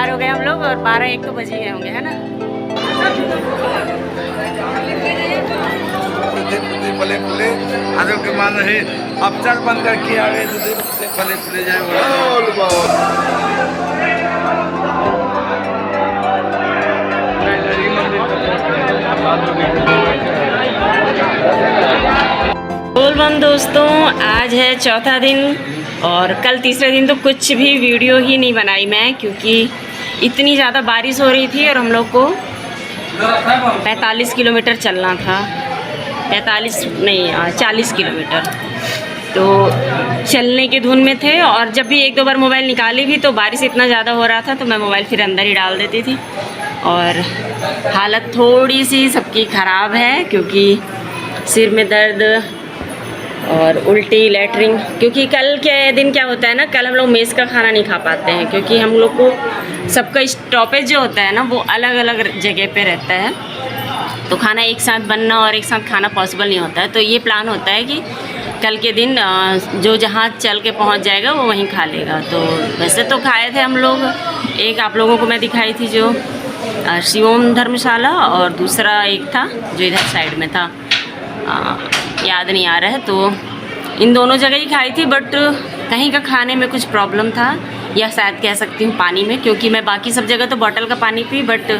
तैयार हो गए हम लोग और 12-1 तो बज ही गए होंगे, है ना। फले फूले आदम के मान रहे अवसर बन करके आवे फले फूले बोलबम दोस्तों, आज है चौथा दिन और कल तीसरे दिन तो कुछ भी वीडियो ही नहीं बनाई मैं, क्योंकि इतनी ज़्यादा बारिश हो रही थी और हम लोग को 45 किलोमीटर चलना था। 45 नहीं 40 किलोमीटर तो चलने के धुन में थे। और जब भी 1-2 बार मोबाइल निकाली भी तो बारिश इतना ज़्यादा हो रहा था तो मैं मोबाइल फिर अंदर ही डाल देती थी। और हालत थोड़ी सी सबकी ख़राब है, क्योंकि सिर में दर्द और उल्टी, लैटरिन। क्योंकि कल के दिन क्या होता है ना, कल हम लोग मेस का खाना नहीं खा पाते हैं, क्योंकि हम लोग को सबका स्टॉपेज जो होता है ना वो अलग अलग जगह पे रहता है, तो खाना एक साथ बनना और एक साथ खाना पॉसिबल नहीं होता है। तो ये प्लान होता है कि कल के दिन जो जहाँ चल के पहुँच जाएगा वो वहीं खा लेगा। तो वैसे तो खाए थे हम लोग, एक आप लोगों को मैं दिखाई थी जो शिवम धर्मशाला, और दूसरा एक था जो इधर साइड में था, याद नहीं आ रहा है। तो इन दोनों जगह ही खाई थी, बट कहीं का खाने में कुछ प्रॉब्लम था, या शायद कह सकती हूँ पानी में, क्योंकि मैं बाकी सब जगह तो बॉटल का पानी पी, बट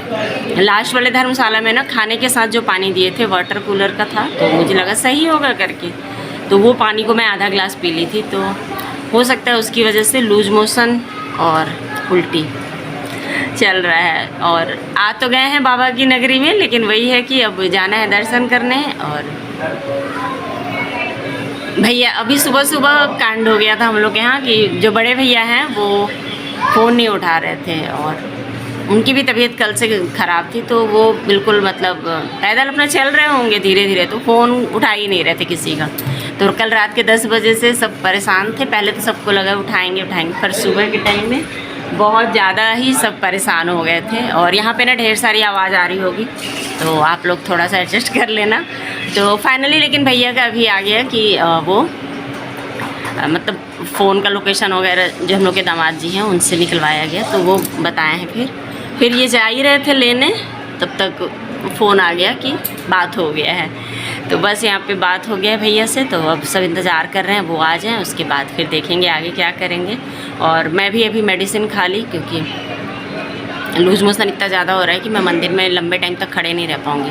लास्ट वाले धर्मशाला में ना खाने के साथ जो पानी दिए थे वाटर कूलर का था, तो मुझे लगा सही होगा करके, तो वो पानी को मैं आधा ग्लास पी ली थी। तो हो सकता है उसकी वजह से लूज मोशन और उल्टी चल रहा है। और आ तो गए हैं बाबा की नगरी में, लेकिन वही है कि अब जाना है दर्शन करने। और भैया अभी सुबह सुबह कांड हो गया था हम लोग के यहाँ कि जो बड़े भैया हैं वो फ़ोन नहीं उठा रहे थे, और उनकी भी तबीयत कल से ख़राब थी, तो वो बिल्कुल मतलब पैदल अपना चल रहे होंगे धीरे धीरे, तो फ़ोन उठा ही नहीं रहे थे किसी का। तो कल रात के 10 बजे से सब परेशान थे। पहले तो सबको लगा उठाएंगे, पर सुबह के टाइम में बहुत ज़्यादा ही सब परेशान हो गए थे। और यहाँ पे ना ढेर सारी आवाज़ आ रही होगी, तो आप लोग थोड़ा सा एडजस्ट कर लेना। तो फाइनली लेकिन भैया का अभी आ गया कि वो मतलब फ़ोन का लोकेशन वगैरह जो हम लोग के दामाद जी हैं उनसे निकलवाया गया, तो वो बताए हैं। फिर ये जा ही रहे थे लेने, तब तक फ़ोन आ गया कि बात हो गया है। तो बस यहाँ पे बात हो गया है भैया से, तो अब सब इंतज़ार कर रहे हैं वो आ जाएं, उसके बाद फिर देखेंगे आगे क्या करेंगे। और मैं भी अभी मेडिसिन खा ली, क्योंकि लूज मोशन इतना ज़्यादा हो रहा है कि मैं मंदिर में लंबे टाइम तक खड़े नहीं रह पाऊँगी।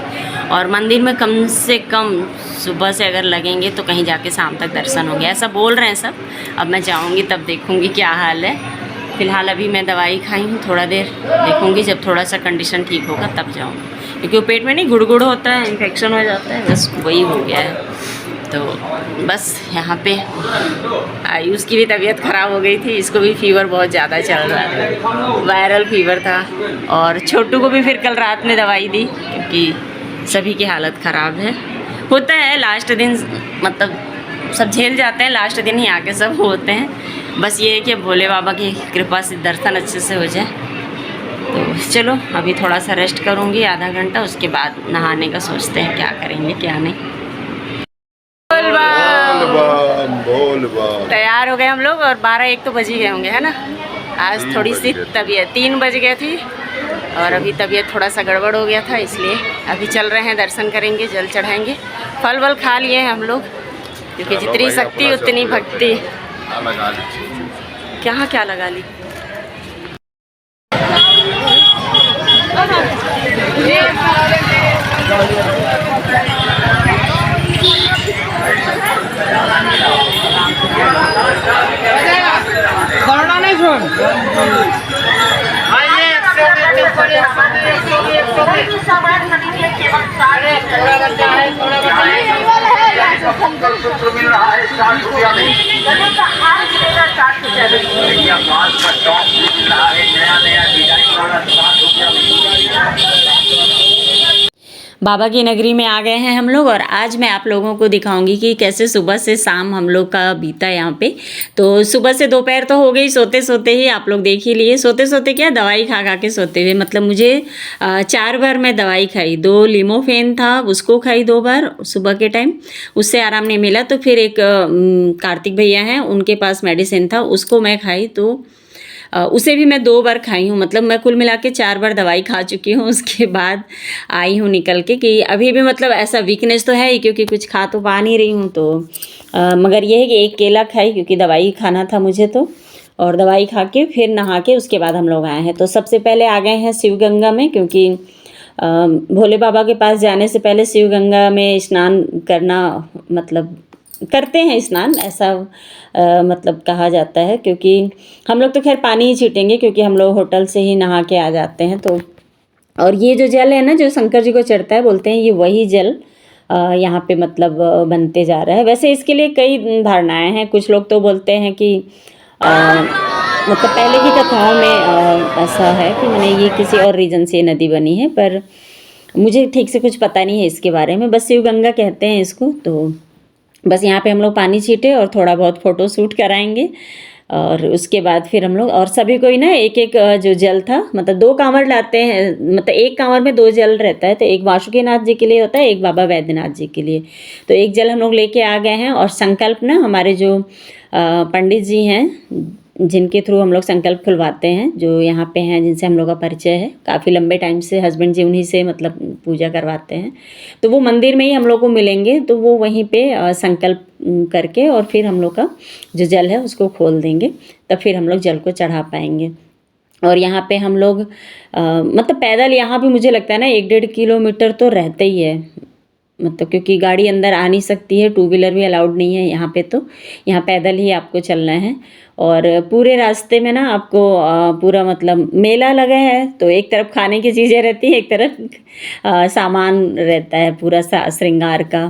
और मंदिर में कम से कम सुबह से अगर लगेंगे तो कहीं जाके शाम तक दर्शन होंगे, ऐसा बोल रहे हैं सब। अब मैं जाऊँगी तब देखूँगी क्या हाल है। फ़िलहाल अभी मैं दवाई खाई हूँ, थोड़ा देर देखूँगी, जब थोड़ा सा कंडीशन ठीक होगा तब जाऊँगी, क्योंकि वो पेट में नहीं गुड़गुड़ होता है, इन्फेक्शन हो जाता है, बस वही हो गया है। तो बस यहाँ पे आयुष की भी तबीयत ख़राब हो गई थी, इसको भी फीवर बहुत ज़्यादा चल रहा था, वायरल फीवर था। और छोटू को भी फिर कल रात में दवाई दी, क्योंकि सभी की हालत ख़राब है। होता है लास्ट दिन, मतलब सब झेल जाते हैं, लास्ट दिन ही आके सब होते हैं। बस ये है कि भोले बाबा की कृपा से दर्शन अच्छे से हो जाए। तो चलो अभी थोड़ा सा रेस्ट करूँगी आधा घंटा, उसके बाद नहाने का सोचते हैं क्या करेंगे क्या नहीं। तैयार हो गए हम लोग और 12-1 तो बज ही गए होंगे, है ना। आज थोड़ी सी तबीयत 3 बज गए थी, और अभी तबीयत थोड़ा सा गड़बड़ हो गया था, इसलिए अभी चल रहे हैं, दर्शन करेंगे, जल चढ़ाएंगे। फल वल खा लिए हैं हम लोग, क्योंकि जितनी शक्ति उतनी भक्ति। क्या लगा ली सूत्र मिल रहा है 60 रुपया में, हार मिलेगा 60 रुपया में, टॉप मिल रहा है नया डिजाइन वाला 60 रुपया में। बाबा की नगरी में आ गए हैं हम लोग, और आज मैं आप लोगों को दिखाऊंगी कि कैसे सुबह से शाम हम लोग का बीता यहाँ पे। तो सुबह से दोपहर तो हो गई, सोते सोते ही आप लोग देख ही लिए। सोते सोते क्या, दवाई खा खा के सोते हुए, मतलब मुझे 4 बार मैं दवाई खाई। 2 लिमोफेन था, उसको खाई 2 बार सुबह के टाइम, उससे आराम नहीं मिला। तो फिर एक कार्तिक भैया हैं, उनके पास मेडिसिन था, उसको मैं खाई। तो उसे भी मैं 2 बार खाई हूँ, मतलब मैं कुल मिला के 4 बार दवाई खा चुकी हूँ। उसके बाद आई हूँ निकल के कि अभी भी मतलब ऐसा वीकनेस तो है ही, क्योंकि कुछ खा तो पा नहीं रही हूँ। तो मगर ये है कि एक केला खाई क्योंकि दवाई खाना था मुझे, तो और दवाई खा के फिर नहा के उसके बाद हम लोग आए हैं। तो सबसे पहले आ गए हैं शिव गंगा में, क्योंकि भोले बाबा के पास जाने से पहले शिव गंगा में स्नान करना, मतलब करते हैं स्नान, ऐसा मतलब कहा जाता है। क्योंकि हम लोग तो खैर पानी ही छीटेंगे, क्योंकि हम लोग होटल से ही नहा के आ जाते हैं। तो और ये जो जल है ना, जो शंकर जी को चढ़ता है, बोलते हैं ये वही जल यहाँ पे मतलब बनते जा रहा है। वैसे इसके लिए कई धारणाएं हैं। कुछ लोग तो बोलते हैं कि मतलब पहले की कथाओं में ऐसा है कि मैंने ये किसी और रीजन से नदी बनी है, पर मुझे ठीक से कुछ पता नहीं है इसके बारे में। बस शिव गंगा कहते हैं इसको। तो बस यहाँ पे हम लोग पानी छीटे और थोड़ा बहुत फ़ोटो शूट कराएंगे, और उसके बाद फिर हम लोग और सभी कोई ना एक एक जो जल था, मतलब 2 कांवड़ लाते हैं, मतलब एक कांवड़ में 2 जल रहता है। तो एक वासुकीनाथ जी के लिए होता है, एक बाबा वैद्यनाथ जी के लिए। तो एक जल हम लोग लेके आ गए हैं। और संकल्प ना हमारे जो पंडित जी हैं, जिनके थ्रू हम लोग संकल्प खुलवाते हैं, जो यहाँ पे हैं, जिनसे हम लोग का परिचय है काफ़ी लंबे टाइम से, हस्बैंड जी उन्हीं से मतलब पूजा करवाते हैं। तो वो मंदिर में ही हम लोग को मिलेंगे, तो वो वहीं पे संकल्प करके और फिर हम लोग का जो जल है उसको खोल देंगे, तब फिर हम लोग जल को चढ़ा पाएंगे। और यहाँ पे हम लोग मतलब पैदल यहाँ भी मुझे लगता है ना 1-1.5 किलोमीटर तो रहते ही है, मतलब क्योंकि गाड़ी अंदर आ नहीं सकती है, 2 व्हीलर भी अलाउड नहीं है यहाँ पे। तो यहाँ पैदल ही आपको चलना है। और पूरे रास्ते में ना आपको पूरा मतलब मेला लगा है, तो एक तरफ खाने की चीज़ें रहती है, एक तरफ सामान रहता है पूरा श्रृंगार का।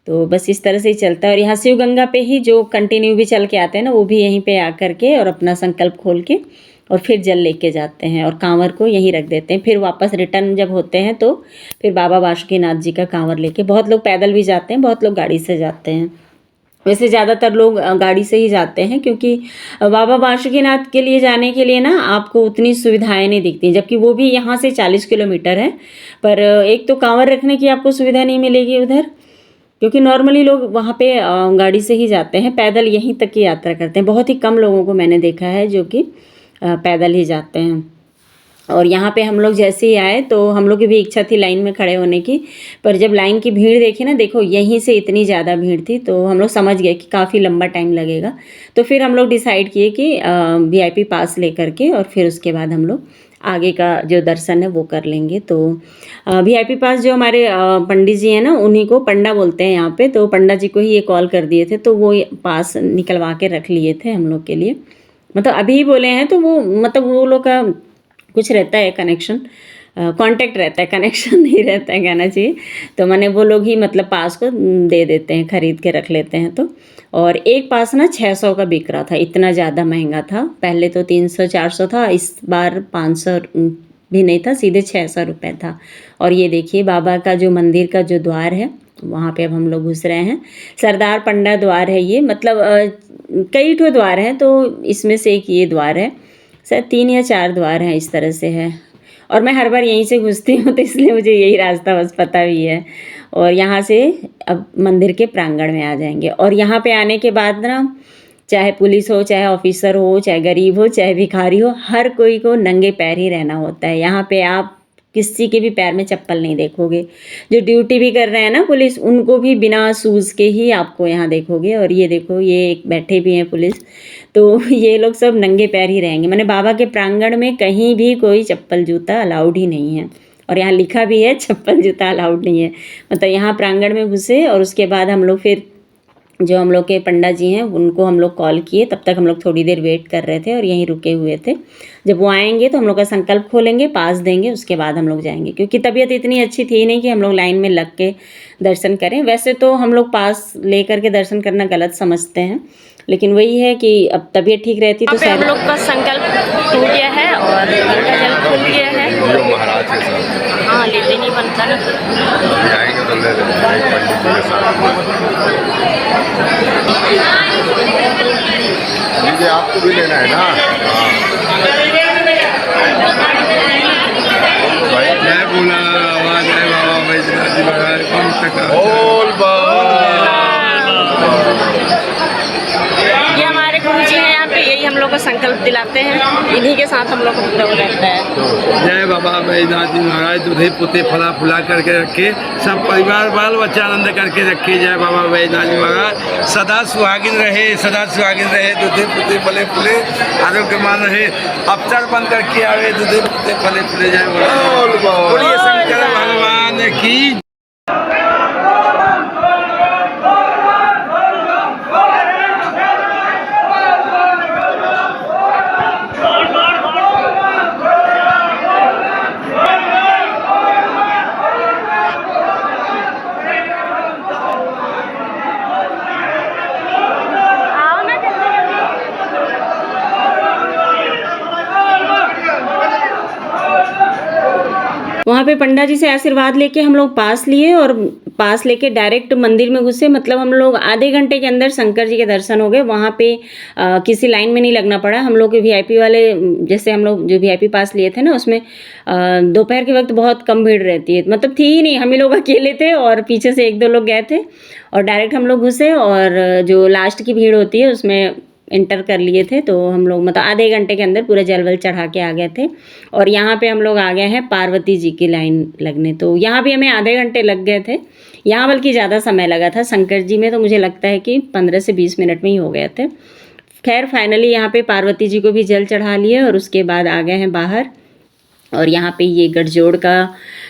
तो बस इस तरह से ही चलता है। और यहाँ शिव गंगा पे ही जो कंटिन्यू भी चल के आते हैं ना, वो भी यहीं पे आकर के और अपना संकल्प खोल के और फिर जल लेके जाते हैं और कांवर को यहीं रख देते हैं। फिर वापस रिटर्न जब होते हैं तो फिर बाबा बासुकीनाथ जी का कांवर लेके, बहुत लोग पैदल भी जाते हैं, बहुत लोग गाड़ी से जाते हैं। वैसे ज़्यादातर लोग गाड़ी से ही जाते हैं, क्योंकि बाबा बासुकीनाथ के लिए जाने के लिए ना आपको उतनी सुविधाएं नहीं दिखती, जबकि वो भी यहाँ से 40 किलोमीटर है। पर एक तो कांवर रखने की आपको सुविधा नहीं मिलेगी उधर, क्योंकि नॉर्मली लोग वहाँ पे गाड़ी से ही जाते हैं, पैदल यहीं तक की यात्रा करते हैं। बहुत ही कम लोगों को मैंने देखा है जो कि पैदल ही जाते हैं। और यहाँ पे हम लोग जैसे ही आए तो हम लोग की भी इच्छा थी लाइन में खड़े होने की, पर जब लाइन की भीड़ देखी ना, देखो यहीं से इतनी ज़्यादा भीड़ थी, तो हम लोग समझ गए कि काफ़ी लंबा टाइम लगेगा। तो फिर हम लोग डिसाइड किए कि VIP पास लेकर के और फिर उसके बाद हम लोग आगे का जो दर्शन है वो कर लेंगे। तो VIP पास जो हमारे पंडित जी हैं ना, उन्हीं को पंडा बोलते हैं यहाँ पे, तो पंडा जी को ही ये कॉल कर दिए थे, तो वो पास निकलवा के रख लिए थे हम लोग के लिए। मतलब अभी ही बोले हैं, तो वो मतलब वो लोग का कुछ रहता है कनेक्शन, कांटेक्ट रहता है, कनेक्शन नहीं रहता है कहना चाहिए। तो मैंने वो लोग ही मतलब पास को दे देते हैं, ख़रीद के रख लेते हैं। तो और एक पास ना 600 का बिक रहा था, इतना ज़्यादा महंगा था। पहले तो 300-400 था, इस बार 500 भी नहीं था, सीधे 600 रुपये था। और ये देखिए बाबा का जो मंदिर का जो द्वार है, वहाँ पे अब हम लोग घुस रहे हैं। सरदार पंडा द्वार है ये, मतलब कई ठो द्वार हैं, तो इसमें से एक ये द्वार है, शायद 3 या 4 द्वार हैं, इस तरह से है। और मैं हर बार यहीं से घुसती हूँ, तो इसलिए मुझे यही रास्ता बस पता भी है। और यहाँ से अब मंदिर के प्रांगण में आ जाएंगे। और यहाँ पे आने के बाद ना, चाहे पुलिस हो, चाहे ऑफिसर हो, चाहे गरीब हो, चाहे भिखारी हो, हर कोई को नंगे पैर ही रहना होता है। यहाँ पे आप किसी के भी पैर में चप्पल नहीं देखोगे। जो ड्यूटी भी कर रहे हैं ना पुलिस, उनको भी बिना शूज़ के ही आपको यहाँ देखोगे। और ये देखो, ये एक बैठे भी हैं पुलिस, तो ये लोग सब नंगे पैर ही रहेंगे। मैंने बाबा के प्रांगण में कहीं भी कोई चप्पल जूता अलाउड ही नहीं है। और यहाँ लिखा भी है चप्पल जूता अलाउड नहीं है। मतलब यहाँ प्रांगण में घुसे और उसके बाद हम लोग फिर जो हम लोग के पंडा जी हैं उनको हम लोग कॉल किए, तब तक हम लोग थोड़ी देर वेट कर रहे थे और यहीं रुके हुए थे। जब वो आएंगे तो हम लोग का संकल्प खोलेंगे, पास देंगे, उसके बाद हम लोग जाएंगे। क्योंकि तबीयत इतनी अच्छी थी नहीं कि हम लोग लाइन में लग के दर्शन करें। वैसे तो हम लोग पास ले करके दर्शन करना गलत समझते हैं, लेकिन वही है कि अब तबीयत ठीक रहती तो शायद। हम लोग का संकल्प टूट गया है और गंगा जल खुल गया है। महाराज के साथ हाँ, लेते नहीं बनता ना, आएंगे तो ले लेंगे पंडित जी के साथ। लीजिए, आपको भी लेना है ना? भाई जय बोला, आवाज है बाबा वैद्यनाथ जी महाराज पंथ का बोल। ये हमारे हमारे गुरु जी हैं यहाँ पे, यही हम लोग को संकल्प दिलाते हैं, इन्हीं के साथ हम लोग को मतलब रहता है। जय बाबा बैजनाथ जी महाराज, दूधे पुते फला फुला करके रखे, सब परिवार बाल बच्चा आनंद करके रखे। जय बाबा बैजनाथ जी महाराज, सदा सुहागिन रहे, सदा सुहागिन रहे, दूधे पुते फले फूले आरोग्यमान रहे, अवसर बन करके आवे, दूधे पुते फले फूले। जय बाबा, बोलिए शंकर भगवान की। वहाँ पे पंडा जी से आशीर्वाद लेके हम लोग पास लिए और पास लेके डायरेक्ट मंदिर में घुसे। मतलब हम लोग आधे घंटे के अंदर शंकर जी के दर्शन हो गए। वहाँ पे किसी लाइन में नहीं लगना पड़ा। हम लोग के वीआईपी वाले, जैसे हम लोग जो वीआईपी पास लिए थे ना, उसमें दोपहर के वक्त बहुत कम भीड़ रहती है, मतलब थी ही नहीं, हम ही लोग अकेले थे और पीछे से 1-2 लोग गए थे और डायरेक्ट हम लोग घुसे। और जो लास्ट की भीड़ होती है उसमें इंटर कर लिए थे। तो हम लोग मतलब आधे घंटे के अंदर पूरा जल वल चढ़ा के आ गए थे। और यहाँ पे हम लोग आ गए हैं पार्वती जी की लाइन लगने। तो यहाँ भी हमें आधे घंटे लग गए थे, यहाँ बल्कि ज़्यादा समय लगा था। शंकर जी में तो मुझे लगता है कि 15 से 20 मिनट में ही हो गए थे। खैर फाइनली यहाँ पे पार्वती जी को भी जल चढ़ा लिए और उसके बाद आ गए हैं बाहर। और यहाँ पे ये गठजोड़ का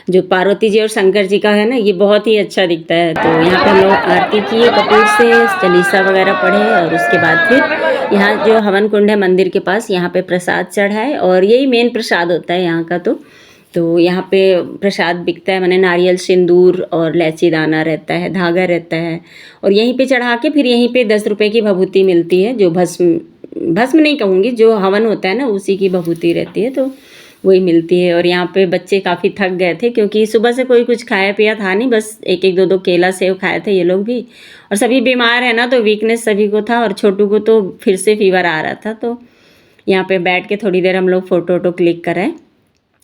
जो पार्वती जी और शंकर जी का है ना, ये बहुत ही अच्छा दिखता है। तो यहाँ पे हम लोग आरती किए कपूर से, चालीसा वगैरह पढ़े और उसके बाद फिर यहाँ जो हवन कुंड है मंदिर के पास, यहाँ पे प्रसाद चढ़ाए। और यही मेन प्रसाद होता है यहाँ का। तो यहाँ पे प्रसाद बिकता है, माने नारियल, सिंदूर और इलायची दाना रहता है, धागा रहता है। और यहीं पे चढ़ा के फिर यहीं पे 10 रुपये की भभूति मिलती है, जो भस्म नहीं कहूँगी, जो हवन होता है ना उसी की भभूति रहती है, तो वही मिलती है। और यहाँ पे बच्चे काफ़ी थक गए थे क्योंकि सुबह से कोई कुछ खाया पिया था नहीं, बस 1-1, 2-2 केला सेव खाए थे ये लोग भी। और सभी बीमार है ना, तो वीकनेस सभी को था और छोटू को तो फिर से फीवर आ रहा था। तो यहाँ पे बैठ के थोड़ी देर हम लोग फ़ोटो क्लिक कराए,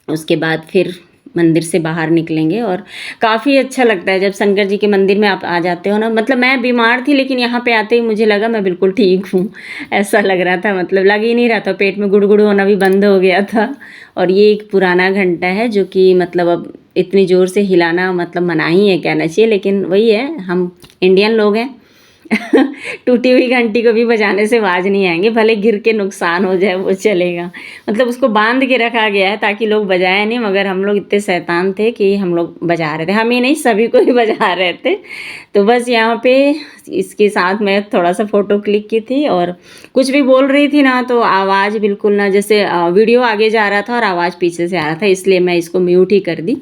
उसके बाद फिर मंदिर से बाहर निकलेंगे। और काफ़ी अच्छा लगता है जब शंकर जी के मंदिर में आप आ जाते हो ना। मतलब मैं बीमार थी लेकिन यहाँ पे आते ही मुझे लगा मैं बिल्कुल ठीक हूँ, ऐसा लग रहा था। मतलब लग ही नहीं रहा था, पेट में गुड़गुड़ होना भी बंद हो गया था। और ये एक पुराना घंटा है जो कि मतलब अब इतनी ज़ोर से हिलाना मतलब मना ही है कहना चाहिए, लेकिन वही है, हम इंडियन लोग हैं। टूटी हुई घंटी को भी बजाने से आवाज़ नहीं आएंगे, भले गिर के नुकसान हो जाए वो चलेगा। मतलब उसको बांध के रखा गया है ताकि लोग बजाए नहीं, मगर हम लोग इतने शैतान थे कि हम लोग बजा रहे थे। हम ही नहीं, सभी को ही बजा रहे थे। तो बस यहाँ पे इसके साथ मैं थोड़ा सा फ़ोटो क्लिक की थी और कुछ भी बोल रही थी ना, तो आवाज़ बिल्कुल ना, जैसे वीडियो आगे जा रहा था और आवाज़ पीछे से आ रहा था, इसलिए मैं इसको म्यूट ही कर दी।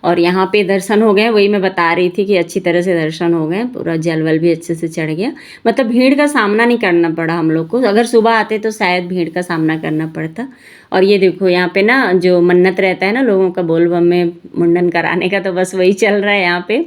और यहाँ पे दर्शन हो गए, वही मैं बता रही थी कि अच्छी तरह से दर्शन हो गए, पूरा जलवल भी अच्छे से चढ़ गया। मतलब भीड़ का सामना नहीं करना पड़ा हम लोग को। अगर सुबह आते तो शायद भीड़ का सामना करना पड़ता। और ये देखो यहाँ पे ना जो मन्नत रहता है ना लोगों का बोलबम में मुंडन कराने का, तो बस वही चल रहा है यहाँ पे।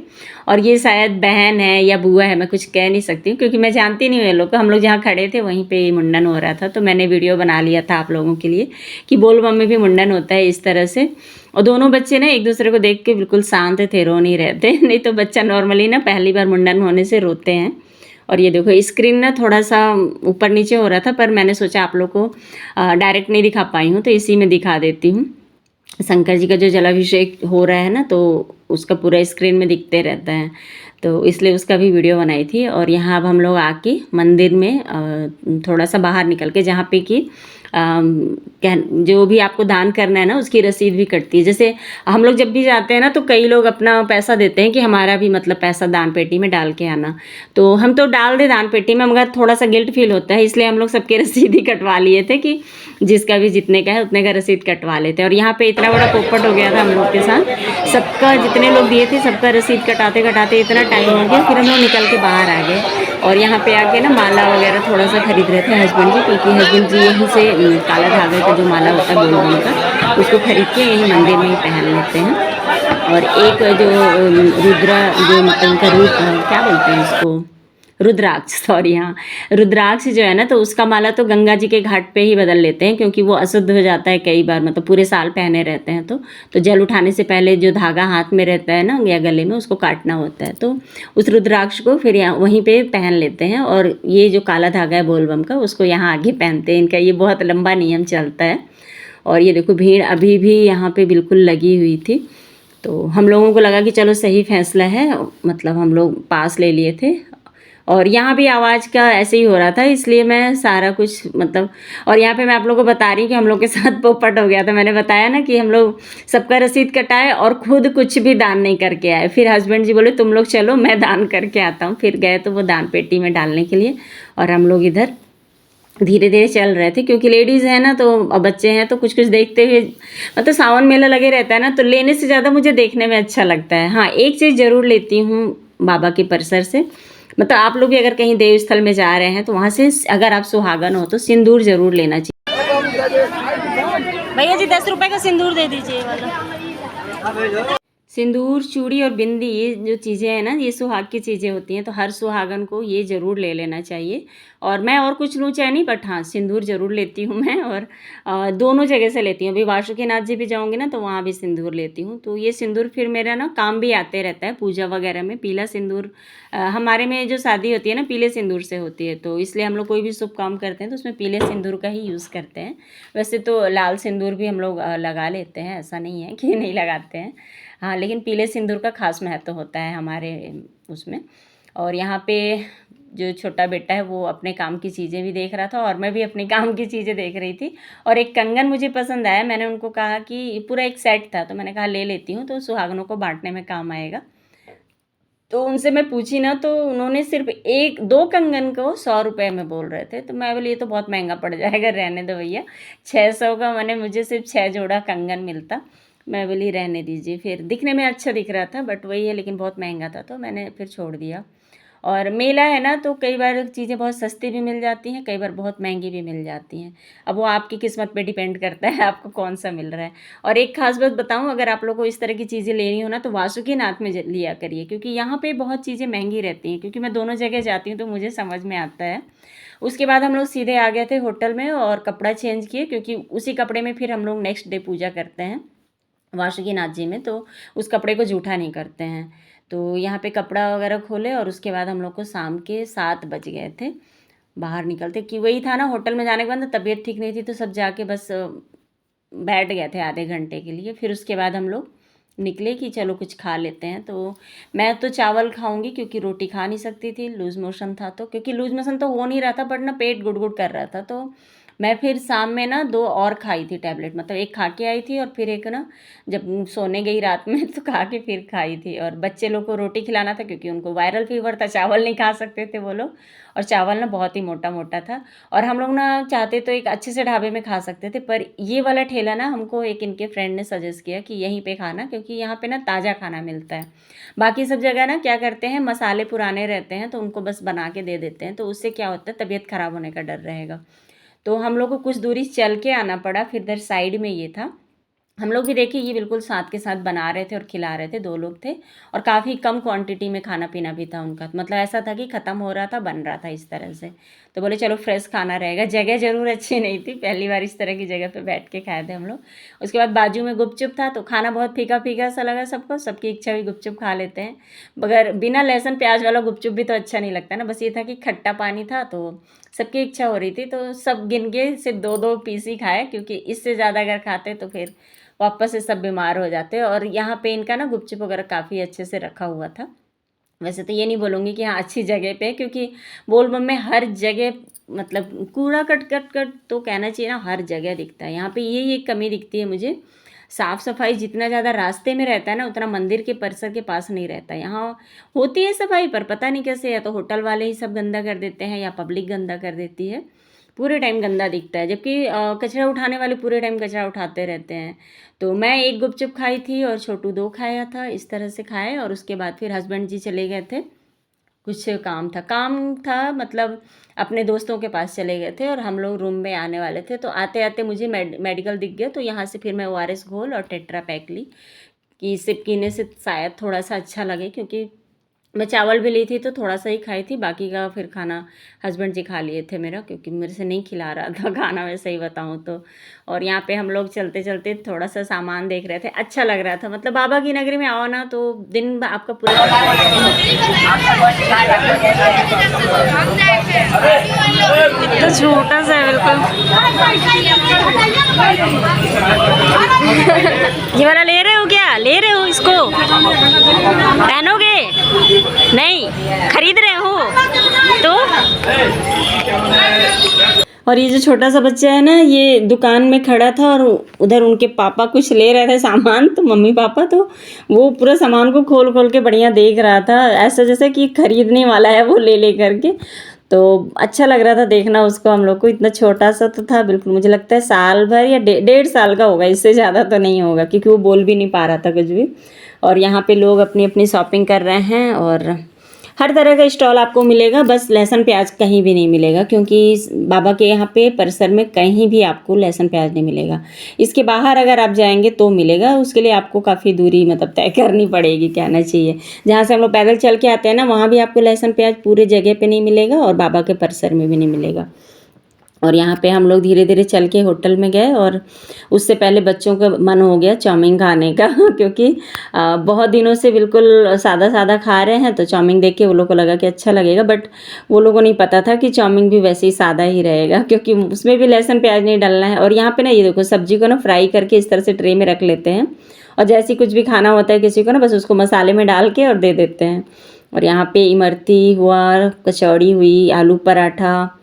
और ये शायद बहन है या बुआ है, मैं कुछ कह नहीं सकती क्योंकि मैं जानती नहीं हूँ ये लोग को। हम लोग जहाँ खड़े थे वहीं पे मुंडन हो रहा था, तो मैंने वीडियो बना लिया था आप लोगों के लिए कि बोलबम में भी मुंडन होता है इस तरह से। और दोनों बच्चे ना एक दूसरे को देख के बिल्कुल शांत थे, रो नहीं रहे थे। नहीं तो बच्चा नॉर्मली ना पहली बार मुंडन होने से रोते हैं। और ये देखो स्क्रीन ना थोड़ा सा ऊपर नीचे हो रहा था, पर मैंने सोचा आप लोग को डायरेक्ट नहीं दिखा पाई हूँ तो इसी में दिखा देती हूँ। शंकर जी का जो जलाभिषेक हो रहा है ना, तो उसका पूरा स्क्रीन में दिखते रहता है, तो इसलिए उसका भी वीडियो बनाई थी। और यहाँ अब हम लोग आके मंदिर में थोड़ा सा बाहर निकल के, जहाँ पे कि जो भी आपको दान करना है ना उसकी रसीद भी कटती है। जैसे हम लोग जब भी जाते हैं ना तो कई लोग अपना पैसा देते हैं कि हमारा भी मतलब पैसा दान पेटी में डाल के आना, तो हम तो डाल दे दान पेटी में, मगर थोड़ा सा गिल्ट फील होता है, इसलिए हम लोग सबके रसीद ही कटवा लिए थे कि जिसका भी जितने का है उतने का रसीद कटवा लेते हैं। और यहाँ पे इतना बड़ा पोपट हो गया था हम लोग के साथ, सबका जितने लोग दिए थे सबका रसीद कटाते कटाते इतना टाइम हो गया, फिर हम लोग निकल के बाहर आ गए। और यहाँ पे आके ना माला वगैरह थोड़ा सा खरीद रहे थे हस्बैंड जी, क्योंकि हस्बैंड जी यहीं से काला धागे का जो माला होता है बोलबम का, उसको खरीद के यहीं मंदिर में ही पहन लेते हैं। और एक जो रुद्रा जो मतलब का रूप क्या बोलते हैं इसको, रुद्राक्ष, सॉरी, हाँ, रुद्राक्ष जो है ना, तो उसका माला तो गंगा जी के घाट पे ही बदल लेते हैं, क्योंकि वो अशुद्ध हो जाता है कई बार, मतलब पूरे साल पहने रहते हैं तो जल उठाने से पहले जो धागा हाथ में रहता है ना या गले में, उसको काटना होता है। तो उस रुद्राक्ष को फिर यहाँ वहीं पे पहन लेते हैं, और ये जो काला धागा है बोलबम का, उसको यहाँ आगे पहनते हैं। इनका ये बहुत लंबा नियम चलता है। और ये देखो भीड़ अभी भी यहाँ पे बिल्कुल लगी हुई थी। तो हम लोगों को लगा कि चलो सही फैसला है, मतलब हम लोग पास ले लिए थे। और यहाँ भी आवाज़ का ऐसे ही हो रहा था, इसलिए मैं सारा कुछ मतलब, और यहाँ पे मैं आप लोगों को बता रही हूँ कि हम लोग के साथ पोपट हो गया था। मैंने बताया ना कि हम लोग सबका रसीद कटाए और खुद कुछ भी दान नहीं करके आए। फिर हस्बैंड जी बोले तुम लोग चलो, मैं दान करके आता हूँ। फिर गए तो वो दान पेटी में डालने के लिए, और हम लोग इधर धीरे धीरे चल रहे थे, क्योंकि लेडीज़ हैं ना, तो बच्चे हैं, तो कुछ कुछ देखते हुए, मतलब सावन मेला लगे रहता है ना, तो लेने से ज़्यादा मुझे देखने में अच्छा लगता है। हाँ, एक चीज़ ज़रूर लेती हूँ बाबा के परिसर से, मतलब आप लोग भी अगर कहीं देव स्थल में जा रहे हैं तो वहाँ से अगर आप सुहागन हो तो सिंदूर ज़रूर लेना चाहिए। भैया जी 10 रुपए का सिंदूर दे दीजिए वाला। सिंदूर, चूड़ी और बिंदी, ये जो चीज़ें हैं ना, ये सुहाग की चीज़ें होती हैं, तो हर सुहागन को ये ज़रूर ले लेना चाहिए। और मैं और कुछ लूँ चाहे नहीं, बट हाँ, सिंदूर ज़रूर लेती हूँ मैं। और दोनों जगह से लेती हूँ। अभी वासुकीनाथ जी भी जाऊँगी ना, तो वहाँ भी सिंदूर लेती हूँ। तो ये सिंदूर फिर मेरा ना काम भी आते रहता है पूजा वगैरह में। पीला सिंदूर हमारे में जो शादी होती है ना, पीले सिंदूर से होती है, तो इसलिए हम लोग कोई भी शुभ काम करते हैं तो उसमें पीले सिंदूर का ही यूज़ करते हैं। वैसे तो लाल सिंदूर भी हम लोग लगा लेते हैं, ऐसा नहीं है कि नहीं लगाते हैं। हाँ, लेकिन पीले सिंदूर का खास महत्व होता है हमारे उसमें। और यहाँ पे जो छोटा बेटा है वो अपने काम की चीज़ें भी देख रहा था, और मैं भी अपने काम की चीज़ें देख रही थी। और एक कंगन मुझे पसंद आया, मैंने उनको कहा कि पूरा एक सेट था, तो मैंने कहा ले लेती हूँ, तो सुहागनों को बांटने में काम आएगा। तो उनसे मैं पूछी ना, तो उन्होंने सिर्फ 1-2 कंगन को 100 रुपये में बोल रहे थे। तो मैं बोली ये तो बहुत महंगा पड़ जाएगा, रहने दो भैया। 600 का मैंने, मुझे सिर्फ 6 जोड़ा कंगन मिलता। मैं बोली रहने दीजिए। फिर दिखने में अच्छा दिख रहा था, बट वही है, लेकिन बहुत महंगा था, तो मैंने फिर छोड़ दिया। और मेला है ना, तो कई बार चीज़ें बहुत सस्ती भी मिल जाती हैं, कई बार बहुत महंगी भी मिल जाती हैं। अब वो आपकी किस्मत पे डिपेंड करता है आपको कौन सा मिल रहा है। और एक खास बात बताऊं, अगर आप लोग को इस तरह की चीज़ें लेनी हो ना, तो वासुकीनाथ में लिया करिए, क्योंकि यहाँ पे बहुत चीज़ें महंगी रहती हैं। क्योंकि मैं दोनों जगह जाती हूँ तो मुझे समझ में आता है। उसके बाद हम लोग सीधे आ गए थे होटल में और कपड़ा चेंज किए, क्योंकि उसी कपड़े में फिर हम लोग नेक्स्ट डे पूजा करते हैं वासुकीनाथ जी में, तो उस कपड़े को जूठा नहीं करते हैं। तो यहाँ पे कपड़ा वगैरह खोले, और उसके बाद हम लोग को शाम के 7 बज गए थे बाहर निकलते। कि वही था ना, होटल में जाने के बाद ना तबीयत ठीक नहीं थी, तो सब जाके बस बैठ गए थे आधे घंटे के लिए। फिर उसके बाद हम लोग निकले कि चलो कुछ खा लेते हैं। तो मैं तो चावल खाऊंगी, क्योंकि रोटी खा नहीं सकती थी, लूज़ मोशन था। तो क्योंकि लूज़ मोशन तो हो नहीं रहा था, बट ना पेट गुड़गुड़ कर रहा था, तो मैं फिर शाम में ना 2 और खाई थी टैबलेट, मतलब एक खा के आई थी, और फिर एक ना जब सोने गई रात में तो खा के फिर खाई थी। और बच्चे लोग को रोटी खिलाना था, क्योंकि उनको वायरल फीवर था, चावल नहीं खा सकते थे वो लोग, और चावल ना बहुत ही मोटा मोटा था। और हम लोग ना चाहते तो एक अच्छे से ढाबे में खा सकते थे, पर ये वाला ठेला ना हमको एक इनके फ्रेंड ने सजेस्ट किया कि यहीं पे खाना, क्योंकि यहाँ पे ना ताज़ा खाना मिलता है। बाकी सब जगह ना क्या करते हैं, मसाले पुराने रहते हैं, तो उनको बस बना के दे देते हैं, तो उससे क्या होता है, तबीयत ख़राब होने का डर रहेगा। तो हम लोग को कुछ दूरी चल के आना पड़ा। फिर इधर साइड में ये था, हम लोग भी देखिए ये बिल्कुल साथ के साथ बना रहे थे और खिला रहे थे, 2 लोग थे, और काफ़ी कम क्वांटिटी में खाना पीना भी था उनका, मतलब ऐसा था कि ख़त्म हो रहा था, बन रहा था इस तरह से। तो बोले चलो फ्रेश खाना रहेगा। जगह ज़रूर अच्छी नहीं थी, पहली बार इस तरह की जगह पे बैठ के खाए थे हम लोग। उसके बाद बाजू में गुपचुप था, तो खाना बहुत फीका फीका सा लगा सबको, सबकी इच्छा हुई गुपचुप खा लेते हैं। मगर बिना लहसुन प्याज वाला गुपचुप भी तो अच्छा नहीं लगता ना, बस ये था कि खट्टा पानी था, तो सबकी इच्छा हो रही थी, तो सब गिन के सिर्फ 2-2 पीस ही खाए, क्योंकि इससे ज़्यादा अगर खाते तो फिर वापस से सब बीमार हो जाते। और यहाँ पे इनका ना गुपचुप वगैरह काफ़ी अच्छे से रखा हुआ था। वैसे तो ये नहीं बोलूँगी कि हाँ अच्छी जगह पे, क्योंकि बोलबम में हर जगह मतलब कूड़ा कट कट कट तो कहना चाहिए ना, हर जगह दिखता है। यहाँ पे ये एक कमी दिखती है मुझे, साफ़ सफाई जितना ज़्यादा रास्ते में रहता है ना, उतना मंदिर के परिसर के पास नहीं रहता। यहाँ होती है सफाई, पर पता नहीं कैसे, या तो होटल वाले ही सब गंदा कर देते हैं, या पब्लिक गंदा कर देती है, पूरे टाइम गंदा दिखता है। जबकि कचरा उठाने वाले पूरे टाइम कचरा उठाते रहते हैं। तो मैं एक गुपचुप खाई थी और छोटू 2 खाया था, इस तरह से खाए। और उसके बाद फिर हस्बैंड जी चले गए थे, कुछ काम था, मतलब अपने दोस्तों के पास चले गए थे, और हम लोग रूम में आने वाले थे। तो आते आते मुझे मेडिकल दिख गया, तो यहाँ से फिर मैं ORS घोल और टेट्रा पैक ली, कि सिप पीने से शायद थोड़ा सा अच्छा लगे, क्योंकि मैं चावल भी ली थी तो थोड़ा सा ही खाई थी, बाकी का फिर खाना हस्बैंड जी खा लिए थे मेरा, क्योंकि मेरे से नहीं खिला रहा था खाना, वैसे ही बताऊँ तो। और यहाँ पे हम लोग चलते चलते थोड़ा सा सामान देख रहे थे, अच्छा लग रहा था। मतलब बाबा की नगरी में आओ ना तो दिन आपका पूरा इतना छोटा सा है बिल्कुल। ये वाला ले रहे हो क्या? ले रहे हो इसको? पहनोगे? नहीं खरीद रहे हो तो? और ये जो छोटा सा बच्चा है ना, ये दुकान में खड़ा था और उधर उनके पापा कुछ ले रहे थे सामान, तो मम्मी पापा, तो वो पूरा सामान को खोल खोल के बढ़िया देख रहा था, ऐसा जैसे कि खरीदने वाला है वो ले ले करके। तो अच्छा लग रहा था देखना उसको, हम लोग को। इतना छोटा सा तो था बिल्कुल, मुझे लगता है साल भर या 1.5 साल का होगा, इससे ज़्यादा तो नहीं होगा, क्योंकि वो बोल भी नहीं पा रहा था कुछ भी। और यहाँ पे लोग अपनी अपनी शॉपिंग कर रहे हैं, और हर तरह का स्टॉल आपको मिलेगा, बस लहसुन प्याज कहीं भी नहीं मिलेगा, क्योंकि बाबा के यहाँ पे परिसर में कहीं भी आपको लहसुन प्याज नहीं मिलेगा। इसके बाहर अगर आप जाएंगे तो मिलेगा, उसके लिए आपको काफ़ी दूरी मतलब तय करनी पड़ेगी, कहना चाहिए। जहाँ से हम लोग पैदल चल के आते हैं ना, वहाँ भी आपको लहसुन प्याज पूरे जगह पे नहीं मिलेगा, और बाबा के परिसर में भी नहीं मिलेगा। और यहाँ पे हम लोग धीरे धीरे चल के होटल में गए, और उससे पहले बच्चों का मन हो गया चाउमीन खाने का क्योंकि बहुत दिनों से बिल्कुल सादा सादा खा रहे हैं, तो चाउमीन देख के वो लोग को लगा कि अच्छा लगेगा। बट वो लोगों को नहीं पता था कि चाउमीन भी वैसे ही सादा ही रहेगा, क्योंकि उसमें भी लहसुन प्याज नहीं डालना है। और यहाँ पे ना ये देखो, सब्जी को ना फ्राई करके इस तरह से ट्रे में रख लेते हैं, और जैसे कुछ भी खाना होता है किसी को ना, बस उसको मसाले में डाल के और दे देते हैं। और यहाँ पे इमरती हुआ, कचौड़ी हुई, आलू पराठा,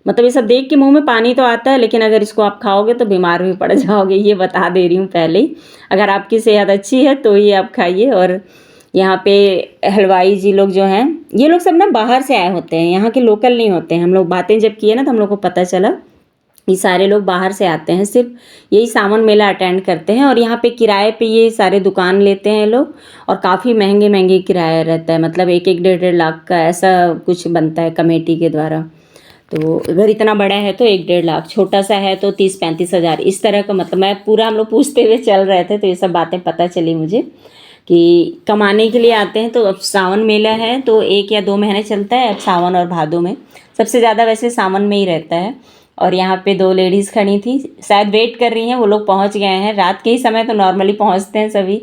मतलब ये सब देख के मुंह में पानी तो आता है, लेकिन अगर इसको आप खाओगे तो बीमार भी पड़ जाओगे, ये बता दे रही हूँ पहले ही। अगर आपकी सेहत अच्छी है तो ये आप खाइए। और यहाँ पे हलवाई जी लोग जो हैं, ये लोग सब ना बाहर से आए होते हैं, यहाँ के लोकल नहीं होते हैं। हम लोग बातें जब किए ना तो हम लोग को पता चला ये सारे लोग बाहर से आते हैं, सिर्फ यही सावन मेला अटेंड करते हैं। और यहाँ पे किराए पे ये सारे दुकान लेते हैं लोग, और काफ़ी महंगे महंगे किराया रहता है, मतलब 1-1, 1.5 लाख का ऐसा कुछ बनता है कमेटी के द्वारा। तो अगर इतना बड़ा है तो 1-1.5 लाख, छोटा सा है तो 30-35 हज़ार, इस तरह का। मतलब मैं पूरा, हम लोग पूछते हुए चल रहे थे तो ये सब बातें पता चली मुझे कि कमाने के लिए आते हैं। तो अब सावन मेला है तो 1 या 2 महीने चलता है, अब सावन और भादों में सबसे ज़्यादा वैसे सावन में ही रहता है। और यहाँ पे 2 लेडीज़ खड़ी थी, शायद वेट कर रही हैं, वो लोग पहुँच गए हैं। रात के ही समय तो नॉर्मली पहुँचते हैं सभी,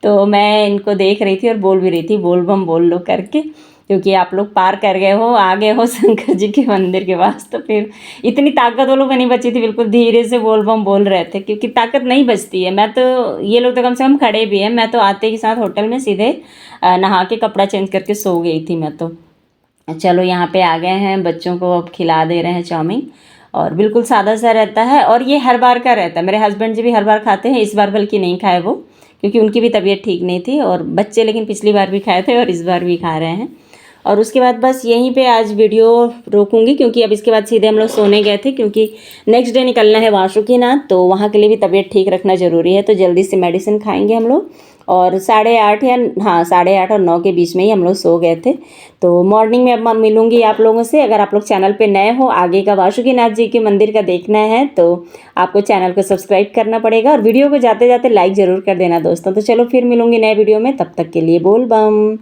तो मैं इनको देख रही थी और बोल भी रही थी, बोल बम बोल लो करके, क्योंकि आप लोग पार कर गए हो, आ गए हो शंकर जी के मंदिर के पास। तो फिर इतनी ताकत वो लोग में नहीं बची थी, बिल्कुल धीरे से बोल बम बोल रहे थे, क्योंकि ताकत नहीं बचती है। मैं तो, ये लोग तो कम से कम खड़े भी हैं, मैं तो आते के साथ होटल में सीधे नहा के कपड़ा चेंज करके सो गई थी मैं तो। चलो यहाँ पे आ गए हैं, बच्चों को अब खिला दे रहे हैं चाउमीन, और बिल्कुल सादा सा रहता है, और ये हर बार का रहता है। मेरे हस्बैंड जी भी हर बार खाते हैं, इस बार बल्कि नहीं खाए वो, क्योंकि उनकी भी तबीयत ठीक नहीं थी। और बच्चे लेकिन पिछली बार भी खाए थे और इस बार भी खा रहे हैं। और उसके बाद बस यहीं पे आज वीडियो रोकूंगी, क्योंकि अब इसके बाद सीधे हम लोग सोने गए थे, क्योंकि नेक्स्ट डे निकलना है वासुकीनाथ, तो वहाँ के लिए भी तबीयत ठीक रखना ज़रूरी है। तो जल्दी से मेडिसिन खाएंगे हम लोग, और 8:30 या 8:30 और 9 के बीच में ही हम लोग सो गए थे। तो मॉर्निंग में अब मिलूंगी आप लोगों से। अगर आप लोग चैनल पे नए हो, आगे का वासुकीनाथ जी के मंदिर का देखना है, तो आपको चैनल को सब्सक्राइब करना पड़ेगा, और वीडियो को जाते जाते लाइक ज़रूर कर देना दोस्तों। तो चलो फिर मिलूंगी नए वीडियो में, तब तक के लिए बोल बम।